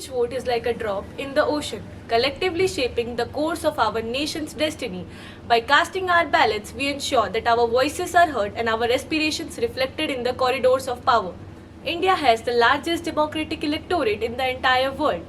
each vote is like a drop in the ocean, collectively shaping the course of our nation's destiny. By casting our ballots, we ensure that our voices are heard and our aspirations reflected in the corridors of power. India has the largest democratic electorate in the entire world.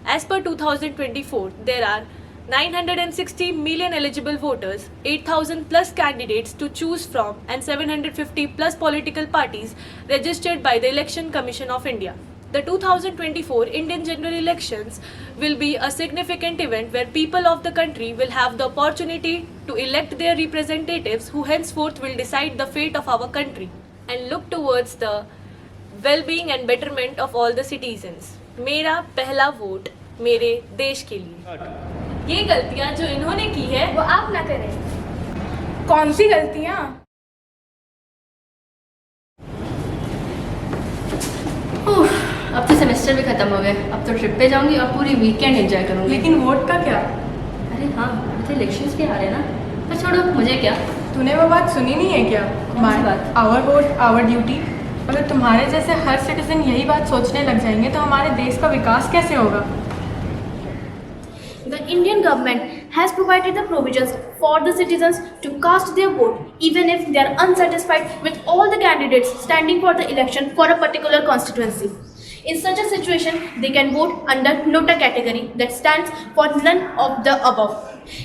As per 2024, there are 960 million eligible voters, 8,000 plus candidates to choose from, and 750 plus political parties registered by the Election Commission of India. The 2024 Indian general elections will be a significant event where people of the country will have the opportunity to elect their representatives who henceforth will decide the fate of our country and look towards the well-being and betterment of all the citizens. मेरा पहला vote मेरे देश के लिए। ये गलतियां जो इन्होंने की है वो आप ना करें। कौन सी गलतियाँ? अब तो सेमेस्टर भी खत्म हो गए, अब तो ट्रिप पे जाऊंगी और पूरी वीकेंड एंजॉय करूंगी। लेकिन वोट का क्या? अरे हाँ, मुझे इलेक्शंस भी आ रहे हैं ना। पर छोड़ो, मुझे क्या। तूने वो बात सुनी नहीं है क्या? कौन सी बात? Our vote our duty. अगर तुम्हारे जैसे हर सिटीजन यही बात सोचने लग जाएंगे तो हमारे देश का विकास कैसे होगा? The Indian government has provided the provisions for the citizens to cast their vote even if they are unsatisfied with all the candidates standing for the election for a particular constituency. In such a situation, they can vote under nota category that stands for none of the above.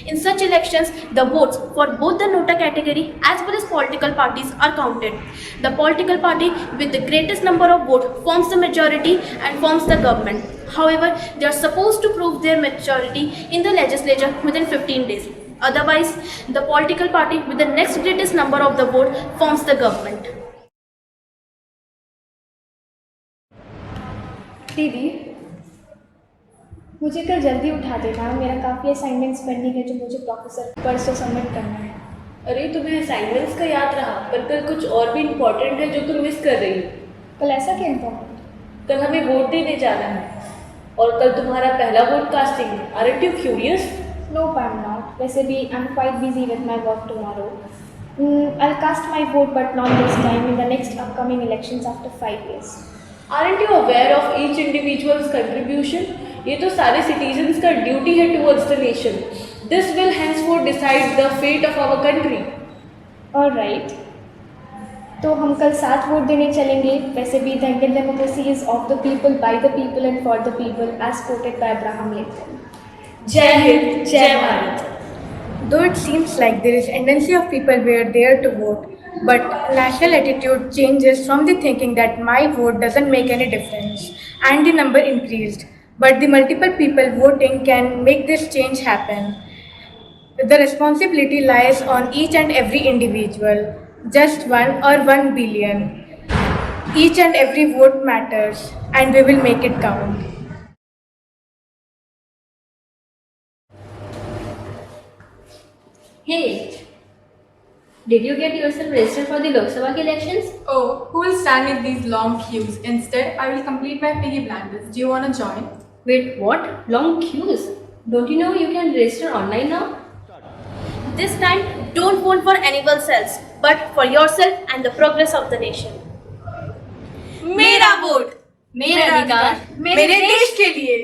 In such elections, the votes for both the nota category as well as political parties are counted. The political party with the greatest number of votes forms the majority and forms the government. However, they are supposed to prove their majority in the legislature within 15 days. Otherwise, the political party with the next greatest number of the vote forms the government. दीदी, मुझे कल जल्दी उठा देना, मेरा काफ़ी assignments pending है जो मुझे प्रोफेसर परसों सबमिट करना है। अरे तुम्हें असाइनमेंट्स का याद रहा, पर कल कुछ और भी इम्पोर्टेंट है जो तुम मिस कर रही हो। कल ऐसा क्या इम्पोर्टेंट? कल हमें वोट देने जाना है और कल तुम्हारा पहला वोट कास्टिंग है। Aren't you curious? No I am not. वैसे भी I am quite busy with my work tomorrow. I will cast my vote but not this time in the next upcoming elections after 5 years. Aren't you aware of each individual's contribution? ये तो सारे citizens का duty है towards the nation. This will henceforth decide the fate of our country. All right. तो हम कल 7 vote देने चलेंगे। वैसे भी the Indian democracy is of the people, by the people and for the people, as quoted by Abraham Lincoln. जय हिंद, जय Bharat. Though it seems like there is tendency of people were there to vote, but national attitude changes from the thinking that my vote doesn't make any difference, and the number increased. But the multiple people voting can make this change happen. The responsibility lies on each and every individual, just one or 1 billion. Each and every vote matters, and we will make it count. Hey, did you get yourself registered for the Lok Sabha elections? Oh, who will stand in these long queues? Instead, I will complete my piggy blankets. Do you want to join? Wait, what? Long queues? Don't you know you can register online now? This time, don't vote for anyone else, but for yourself and the progress of the nation. मेरा vote मेरा अधिकार मेरे देश के लिए।